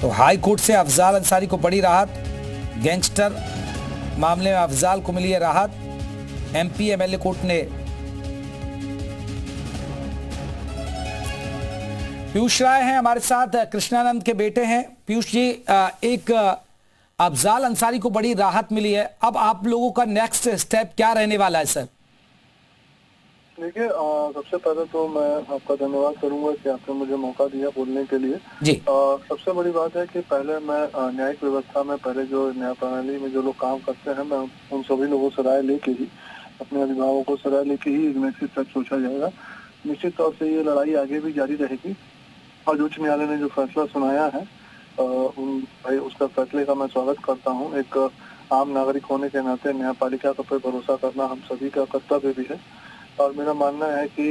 तो high court से अफजाल अंसारी को बड़ी राहत। गैंगस्टर मामले में अफजाल को मिली है राहत। एमपी एमएलए कोर्ट ने पीयूष राय हैं हमारे साथ, कृष्णानंद के बेटे हैं। पीयूष जी, एक अफजाल अंसारी को बड़ी राहत मिली है, अब आप लोगों का नेक्स्ट स्टेप क्या रहने वाला है सर? देखिए, सबसे पहले तो मैं आपका धन्यवाद करूंगा कि आपने मुझे मौका दिया बोलने के लिए जी। सबसे बड़ी बात है कि पहले मैं न्यायिक व्यवस्था में, पहले जो न्याय प्रणाली में जो लोग काम करते हैं, मैं उन सभी लोगों से राय लेके ही, अपने अभिभावकों से राय लेके ही नेक्स्ट स्टेप सोचा जाएगा। निश्चित तौर से ये लड़ाई आगे भी जारी रहेगी और उच्च न्यायालय ने जो फैसला सुनाया है भाई उसका फैसले का मैं स्वागत करता हूँ। एक आम नागरिक होने के नाते न्यायपालिका पर भरोसा करना हम सभी का कर्तव्य भी है और मेरा मानना है कि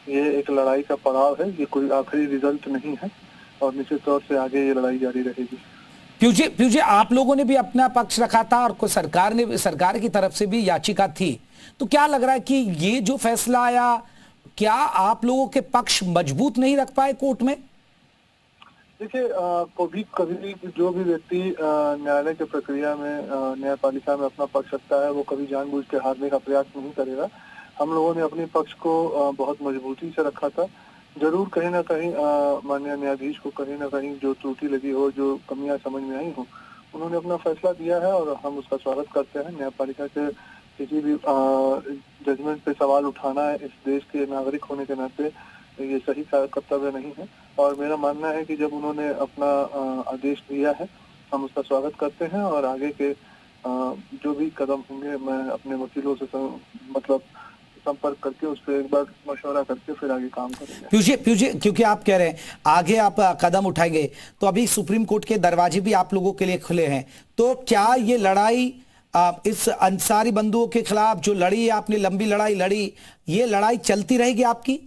ये एक लड़ाई का पड़ाव है, ये कोई आखिरी रिजल्ट नहीं है और निश्चित तौर से आगे ये लड़ाई जारी रहेगी। पीयूष जी, आप लोगों ने भी अपना पक्ष रखा था और सरकार की तरफ से भी याचिका थी, तो क्या लग रहा है कि ये जो फैसला आया, क्या आप लोगों के पक्ष मजबूत नहीं रख पाए कोर्ट में? देखिए, कभी जो भी व्यक्ति न्यायालय की प्रक्रिया में, न्यायपालिका में अपना पक्ष रखता है, वो कभी जानबूझ के हारने का प्रयास नहीं करेगा। हम लोगों ने अपने पक्ष को बहुत मजबूती से रखा था। जरूर कहीं ना कहीं माननीय न्यायाधीश को कहीं ना कहीं जो त्रुटि लगी हो, जो कमियां समझ में आई हो, उन्होंने अपना फैसला दिया है और हम उसका स्वागत करते हैं। न्यायपालिका के किसी भी जजमेंट पे सवाल उठाना है इस देश के नागरिक होने के नाते ये सही कर्तव्य नहीं है और मेरा मानना है कि जब उन्होंने अपना आदेश दिया है, हम उसका स्वागत करते हैं और आगे के जो भी कदम होंगे मैं अपने वकीलों से मतलब संपर्क करके उस पर एक बार मशवरा करके फिर आगे काम करेंगे। पीयूष जी, क्योंकि आप कह रहे हैं आगे आप कदम उठाएंगे, तो अभी सुप्रीम कोर्ट के दरवाजे भी आप लोगों के लिए खुले हैं, तो क्या ये लड़ाई इस अंसारी बंधुओं के खिलाफ जो लड़ी आपने, लंबी लड़ाई लड़ी, ये लड़ाई चलती रहेगी आपकी?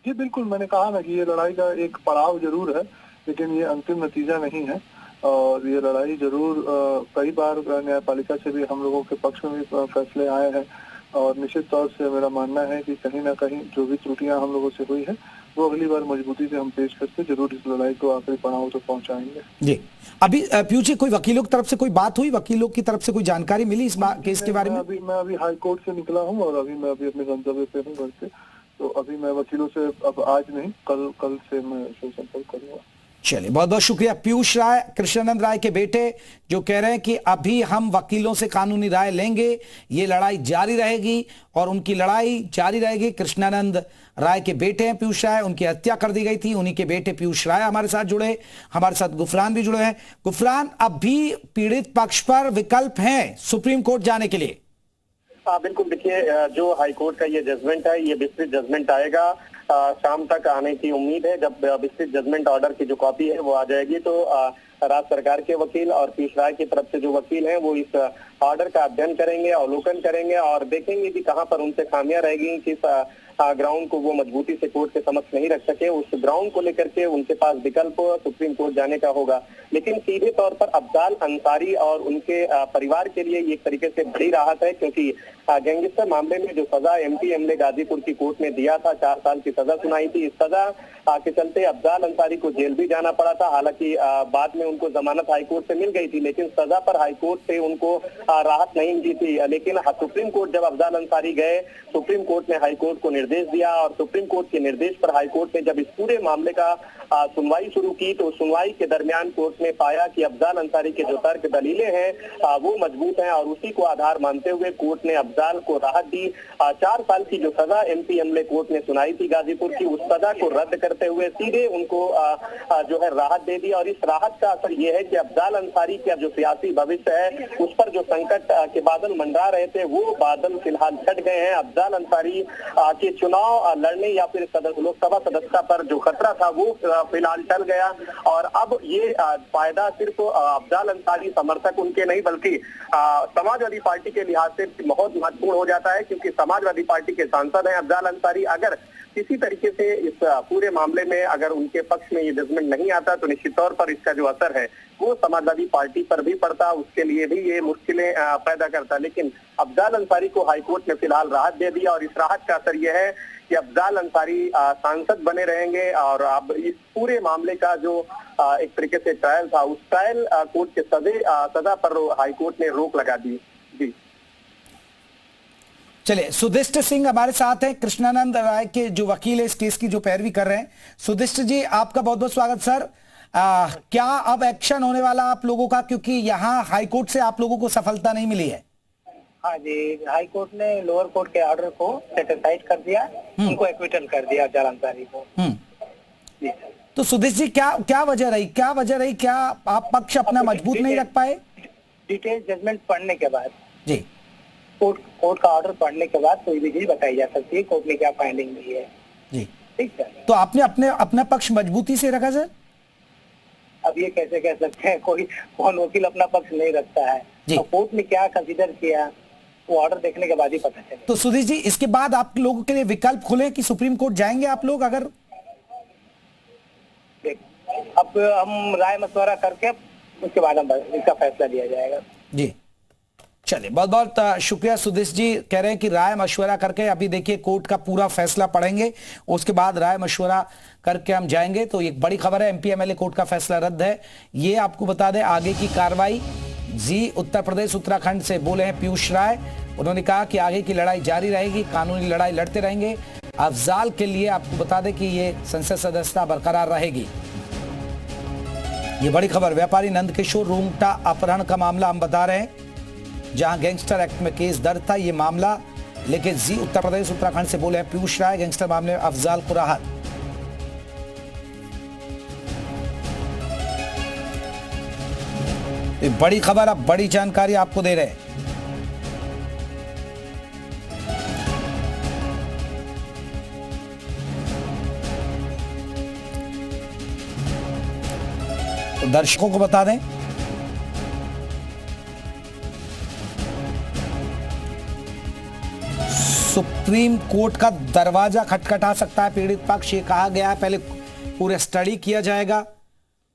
जी बिल्कुल, मैंने कहा ना कि ये लड़ाई का एक पड़ाव जरूर है, लेकिन ये अंतिम नतीजा नहीं है और ये लड़ाई जरूर कई बार न्यायपालिका से भी हम लोगों के पक्ष में भी फैसले आए हैं और निश्चित तौर से मेरा मानना है कि कहीं ना कहीं जो भी त्रुटियां हम लोगों से हुई है वो अगली बार मजबूती से हम पेश करके जरूर इस लड़ाई को आखिरी पड़ाव तक पहुंचाएंगे। जी, अभी पीयूष जी, कोई वकीलों की तरफ से कोई बात हुई, वकीलों की तरफ से कोई जानकारी मिली इस केस के बारे में? मैं अभी हाई कोर्ट से निकला हूँ और अभी मैं अपने गंतव्य पे हूँ घर से, तो अभी मैं वकीलों से अब आज नहीं कल से मैं संपर्क करूंगा। चलिए, बहुत बहुत शुक्रिया पीयूष राय, कृष्णानंद राय के बेटे, जो कह रहे हैं कि अभी हम वकीलों से कानूनी राय लेंगे, ये लड़ाई जारी रहेगी और उनकी लड़ाई जारी रहेगी। कृष्णानंद राय के बेटे हैं पीयूष राय, उनकी हत्या कर दी गई थी, उन्हीं के बेटे पीयूष राय हमारे साथ जुड़े, हमारे साथ गुफरान भी जुड़े हैं। गुफरान, अब भी पीड़ित पक्ष पर विकल्प हैं सुप्रीम कोर्ट जाने के लिए? बिल्कुल, देखिए, जो हाईकोर्ट का ये जजमेंट है, ये विस्तृत जजमेंट आएगा, शाम तक आने की उम्मीद है। जब विस्तृत जजमेंट ऑर्डर की जो कॉपी है वो आ जाएगी तो राज्य सरकार के वकील और पीयूष राय की तरफ से जो वकील हैं वो इस ऑर्डर का अध्ययन करेंगे, अवलोकन करेंगे और देखेंगे कि कहां पर उनसे खामियां रह गई, किस ग्राउंड को वो मजबूती से कोर्ट के समक्ष नहीं रख सके, उस ग्राउंड को लेकर के उनके पास विकल्प सुप्रीम कोर्ट जाने का होगा। लेकिन सीधे तौर पर अफजाल अंसारी और उनके परिवार के लिए एक तरीके से बड़ी राहत है, क्योंकि गैंगस्टर मामले में जो सजा एमपी एमएलए गाजीपुर की कोर्ट ने दिया था, 4 साल की सजा सुनाई थी, इस सजा के चलते अफजाल अंसारी को जेल भी जाना पड़ा था। हालांकि बाद में उनको जमानत हाईकोर्ट से मिल गई थी, लेकिन सजा पर हाईकोर्ट से उनको राहत नहीं मिली थी। लेकिन सुप्रीम कोर्ट जब अफजाल अंसारी गए, सुप्रीम कोर्ट ने हाईकोर्ट को निर्देश दिया और सुप्रीम कोर्ट के निर्देश पर हाईकोर्ट ने जब इस पूरे मामले का सुनवाई शुरू की तो सुनवाई के दरमियान कोर्ट ने पाया कि अफजाल अंसारी के जो तर्क दलीलें हैं वो मजबूत हैं और उसी को आधार मानते हुए कोर्ट ने अफजाल को राहत दी। 4 साल की जो सजा एमपी एमएलए कोर्ट ने सुनाई थी गाजीपुर की, उस सजा को रद्द करते हुए सीधे उनको जो है राहत दे दी और इस राहत का असर ये है कि अफजाल अंसारी का जो सियासी भविष्य है उस पर जो संकट के बादल मंडरा रहे थे वो बादल फिलहाल छट गए हैं। अफजाल अंसारी के चुनाव लड़ने या फिर लोकसभा सदस्यता पर जो खतरा था वो फिलहाल टल गया और अब ये फायदा सिर्फ अफजाल अंसारी समर्थक उनके नहीं बल्कि समाजवादी पार्टी के लिहाज से बहुत महत्वपूर्ण हो जाता है, क्योंकि समाजवादी पार्टी के सांसद हैं अफजाल अंसारी। अगर किसी तरीके से इस पूरे मामले में अगर उनके पक्ष में ये जजमेंट नहीं आता तो निश्चित तौर पर इसका जो असर है वो समाजवादी पार्टी पर भी पड़ता, उसके लिए भी ये मुश्किलें पैदा करता। लेकिन अफजाल अंसारी को हाईकोर्ट ने फिलहाल राहत दे दी और इस राहत का असर यह है कि अफजाल अंसारी सांसद बने रहेंगे और अब इस पूरे मामले का जो एक तरीके से ट्रायल था, उस ट्रायल कोर्ट के सजा पर हाईकोर्ट ने रोक लगा दी। जी चलिए, सुदिष्ट सिंह हमारे साथ हैं, कृष्णानंद राय के जो वकील है इस केस की, जो पैरवी कर रहे हैं। सुदिष्ट जी, आपका बहुत बहुत स्वागत सर। क्या अब एक्शन होने वाला आप लोगों का, क्योंकि यहाँ हाईकोर्ट से आप लोगों को सफलता नहीं मिली है? हाँ जी, हाई कोर्ट ने लोअर कोर्ट के ऑर्डर को सेटिस्फाइड कर दिया, उनको एक्विटल कर दिया अफजाल अंसारी को। जी तो सुदेश जी, क्या वजह रही, क्या आप पक्ष अपना मजबूत नहीं रख पाए? डिटेल जजमेंट पढ़ने के बाद जी, कोर्ट का ऑर्डर पढ़ने के बाद कोई भी चीज बताई जा सकती है, कोर्ट ने क्या फाइंडिंग दी है। जी ठीक है, तो आपने अपना पक्ष मजबूती से रखा सर? अब ये कैसे कह सकते हैं, कौन वकील अपना पक्ष नहीं रखता है। तो कोर्ट ने क्या कंसीडर किया वो ऑर्डर देखने के बाद ही पता चले। तो सुधीर जी, इसके बाद आप लोगों के लिए विकल्प खुले कि सुप्रीम कोर्ट जाएंगे आप लोग? अगर अब हम राय मशवरा करके उसके बाद हम इसका फैसला लिया जाएगा। जी चलिए, बहुत बहुत शुक्रिया। सुदेश जी कह रहे हैं कि राय मशवरा करके, अभी देखिए कोर्ट का पूरा फैसला पढ़ेंगे, उसके बाद राय मशवरा करके हम जाएंगे। तो एक बड़ी खबर है, एमपी एमएलए कोर्ट का फैसला रद्द है। ये आपको बता दें आगे की कार्रवाई। जी उत्तर प्रदेश उत्तराखंड से बोले हैं पीयूष राय, उन्होंने कहा कि आगे की लड़ाई जारी रहेगी, कानूनी लड़ाई लड़ते रहेंगे। अफजाल के लिए आपको बता दें कि ये संसद सदस्यता बरकरार रहेगी। ये बड़ी खबर, व्यापारी नंदकिशोर रूंगटा अपहरण का मामला हम बता रहे हैं, जहां गैंगस्टर एक्ट में केस दर्ज था ये मामला, लेकिन जी उत्तर प्रदेश उत्तराखंड से बोले हैं पीयूष राय, गैंगस्टर मामले में अफजाल को राहत। बड़ी खबर, अब बड़ी जानकारी आपको दे रहे हैं। तो दर्शकों को बता दें, सुप्रीम कोर्ट का दरवाजा खटखटा सकता है पीड़ित पक्ष, ये कहा गया है। पहले पूरे स्टडी किया जाएगा।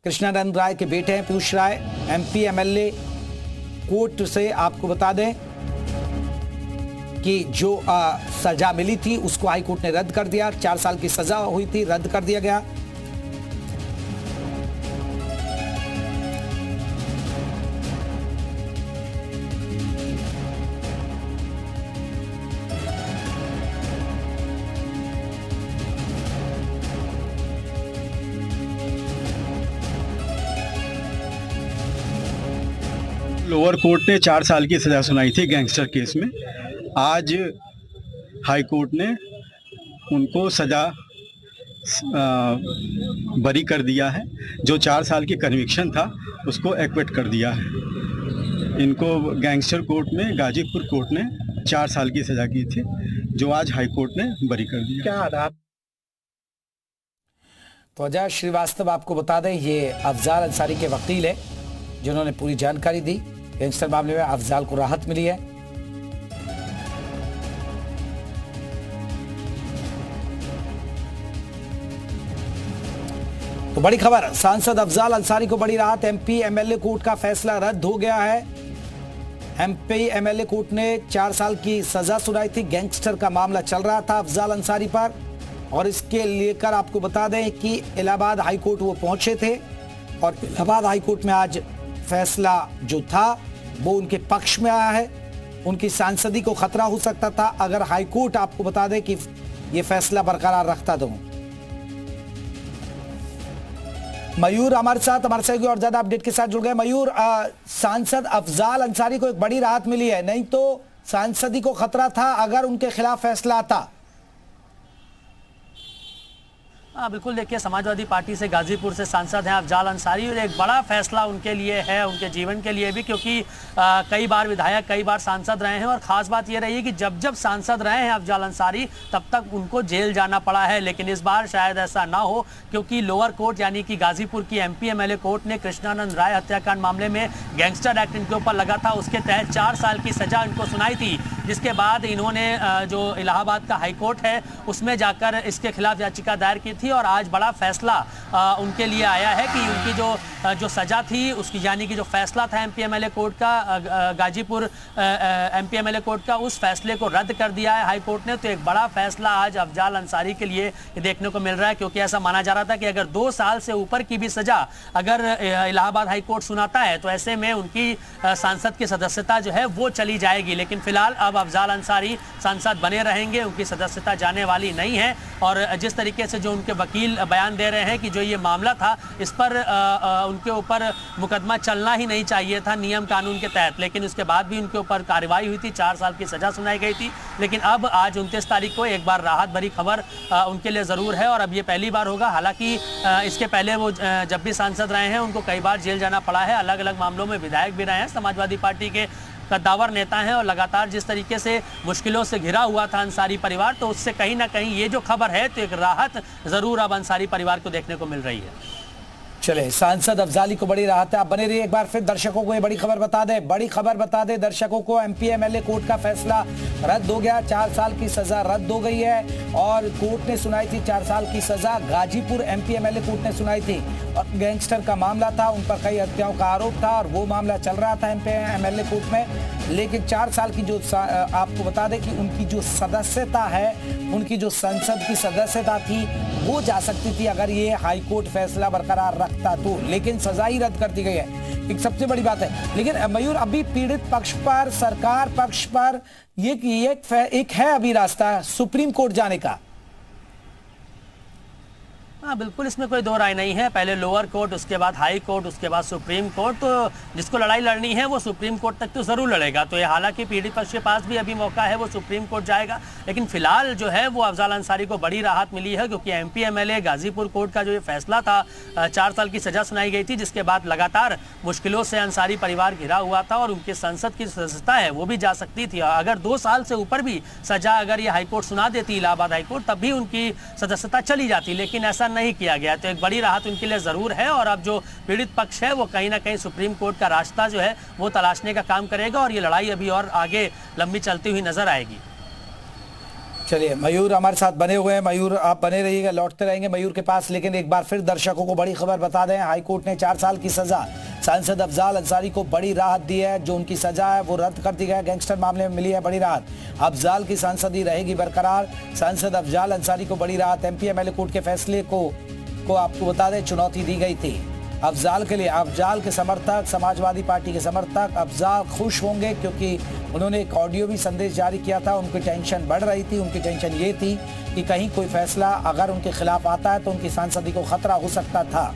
कृष्णानंद राय के बेटे हैं पीयूष राय, एमपी एमएलए। कोर्ट से आपको बता दें कि जो सजा मिली थी उसको हाई कोर्ट ने रद्द कर दिया। 4 साल की सजा हुई थी, रद्द कर दिया गया। लोअर कोर्ट ने 4 साल की सज़ा सुनाई थी गैंगस्टर केस में। आज हाई कोर्ट ने उनको सज़ा बरी कर दिया है। जो 4 साल की कन्विक्शन था उसको एक्विट कर दिया है। इनको गैंगस्टर कोर्ट में, गाजीपुर कोर्ट ने 4 साल की सज़ा की थी, जो आज हाई कोर्ट ने बरी कर दिया। क्या आधार? तो अजय श्रीवास्तव आपको बता दें, ये अफजाल अंसारी के वकील है जिन्होंने पूरी जानकारी दी। गैंगस्टर मामले में अफजाल को राहत मिली है। तो बड़ी खबर, सांसद अफजाल अंसारी को बड़ी राहत। एमपी एमएलए कोर्ट का फैसला रद्द हो गया है। एमपी एमएलए कोर्ट ने 4 साल की सजा सुनाई थी। गैंगस्टर का मामला चल रहा था अफजाल अंसारी पर, और इसके लेकर आपको बता दें कि इलाहाबाद हाईकोर्ट वो पहुंचे थे, और इलाहाबाद हाईकोर्ट में आज फैसला जो था वो उनके पक्ष में आया है। उनकी सांसदी को खतरा हो सकता था अगर हाईकोर्ट आपको बता दें कि ये फैसला बरकरार रखता। तो मयूर हमारे साथ और ज्यादा अपडेट के साथ जुड़ गए। मयूर, सांसद अफजाल अंसारी को एक बड़ी राहत मिली है, नहीं तो सांसदी को खतरा था अगर उनके खिलाफ फैसला आता। हाँ बिल्कुल, देखिए समाजवादी पार्टी से गाजीपुर से सांसद हैं अफजाल अंसारी, और एक बड़ा फैसला उनके लिए है, उनके जीवन के लिए भी, क्योंकि कई बार विधायक, कई बार सांसद रहे हैं। और ख़ास बात ये रही है कि जब जब सांसद रहे हैं अफजाल अंसारी तब तक उनको जेल जाना पड़ा है, लेकिन इस बार शायद ऐसा ना हो, क्योंकि लोअर कोर्ट यानी कि गाजीपुर की एमपी एमएलए कोर्ट ने कृष्णानंद राय हत्याकांड मामले में गैंगस्टर एक्ट इनके ऊपर लगा था, उसके तहत 4 साल की सजा इनको सुनाई थी। जिसके बाद इन्होंने जो इलाहाबाद का हाई कोर्ट है उसमें जाकर इसके खिलाफ याचिका दायर की थी और आज बड़ा फैसला उनके लिए आया है कि उनकी जो सजा थी उसकी, यानी कि जो फैसला था एमपीएमएलए कोर्ट का, गाजीपुर एमपीएमएलए कोर्ट का, उस फैसले को रद्द कर दिया है हाई कोर्ट ने। तो एक बड़ा फैसला आज अफजाल अंसारी के लिए देखने को मिल रहा है, क्योंकि ऐसा माना जा रहा था कि अगर 2 साल से ऊपर की भी सजा अगर इलाहाबाद हाई कोर्ट सुनाता है तो ऐसे में उनकी सांसद की सदस्यता जो है वो चली जाएगी। लेकिन फिलहाल अब अफजाल अंसारी सांसद बने रहेंगे, उनकी सदस्यता जाने वाली नहीं है। और जिस तरीके से जो उनके वकील बयान दे रहे हैं कि जो ये मामला था इस पर उनके ऊपर मुकदमा चलना ही नहीं चाहिए था नियम कानून के तहत, लेकिन उसके बाद भी उनके ऊपर कार्रवाई हुई थी, 4 साल की सजा सुनाई गई थी। लेकिन अब आज 29 तारीख को एक बार राहत भरी खबर उनके लिए ज़रूर है और अब ये पहली बार होगा। हालांकि इसके पहले वो जब भी सांसद रहे हैं उनको कई बार जेल जाना पड़ा है, अलग अलग मामलों में विधायक भी रहे हैं, समाजवादी पार्टी के कद्दावर नेता हैं और लगातार जिस तरीके से मुश्किलों से घिरा हुआ था अंसारी परिवार, तो उससे कहीं ना कहीं ये जो खबर है तो एक राहत ज़रूर अब अंसारी परिवार को देखने को मिल रही है। चले, सांसद अफजाली को बड़ी राहत है। आप बने रहिए, एक बार फिर दर्शकों को ये बड़ी खबर बता दे दर्शकों को, एमपीएमएलए कोर्ट का फैसला रद्द हो गया, 4 साल की सजा रद्द हो गई है और कोर्ट ने सुनाई थी 4 साल की सजा। गाजीपुर एमपीएमएलए कोर्ट ने सुनाई थी और गैंगस्टर का मामला था, उन पर कई हत्याओं का आरोप था और वो मामला चल रहा था एमपीएमएलए कोर्ट में। लेकिन 4 साल की जो आपको बता दें कि उनकी जो सदस्यता है, उनकी जो संसद की सदस्यता थी वो जा सकती थी अगर ये हाई कोर्ट फैसला बरकरार रखता तो, लेकिन सजा ही रद्द कर दी गई है, एक सबसे बड़ी बात है। लेकिन मयूर, अभी पीड़ित पक्ष पर, सरकार पक्ष पर एक है अभी रास्ता सुप्रीम कोर्ट जाने का। हाँ बिल्कुल, इसमें कोई दो राय नहीं है। पहले लोअर कोर्ट, उसके बाद हाई कोर्ट, उसके बाद सुप्रीम कोर्ट। तो जिसको लड़ाई लड़नी है वो सुप्रीम कोर्ट तक तो ज़रूर लड़ेगा। तो ये हालांकि पीड़ित पक्ष के पास भी अभी मौका है, वो सुप्रीम कोर्ट जाएगा। लेकिन फिलहाल जो है वो अफजाल अंसारी को बड़ी राहत मिली है, क्योंकि एमपीएमएलए गाजीपुर कोर्ट का जो ये फैसला था, 4 साल की सज़ा सुनाई गई थी, जिसके बाद लगातार मुश्किलों से अंसारी परिवार घिरा हुआ था और उनकी संसद की सदस्यता है वो भी जा सकती थी। अगर 2 साल से ऊपर भी सजा अगर ये हाईकोर्ट सुना देती, इलाहाबाद हाईकोर्ट, तब भी उनकी सदस्यता चली जाती, लेकिन ऐसा नहीं किया गया। तो एक बड़ी राहत उनके लिए जरूर है और अब जो पीड़ित पक्ष है वो कहीं ना कहीं सुप्रीम कोर्ट का रास्ता जो है वो तलाशने का काम करेगा और ये लड़ाई अभी और आगे लंबी चलती हुई नजर आएगी। चलिए, मयूर हमारे साथ बने हुए हैं। मयूर, आप बने रहिएगा, लौटते रहेंगे मयूर के पास। लेकिन एक बार फिर दर्शकों को बड़ी खबर बता दें, हाईकोर्ट ने 4 साल की सजा सांसद अफजाल अंसारी को बड़ी राहत दी है। जो उनकी सजा है वो रद्द कर दी गई है, गैंगस्टर मामले में मिली है बड़ी राहत। अफजाल की सांसदी रहेगी बरकरार। सांसद अफजाल अंसारी को बड़ी राहत। एमपीएमएलए कोर्ट के फैसले को आपको बता दें चुनौती दी गई थी अफजाल के लिए। अफजाल के समर्थक, समाजवादी पार्टी के समर्थक अफजाल खुश होंगे, क्योंकि उन्होंने एक ऑडियो भी संदेश जारी किया था। उनकी टेंशन बढ़ रही थी। उनकी टेंशन ये थी कि कहीं कोई फैसला अगर उनके खिलाफ आता है तो उनकी सांसदी को खतरा हो सकता था।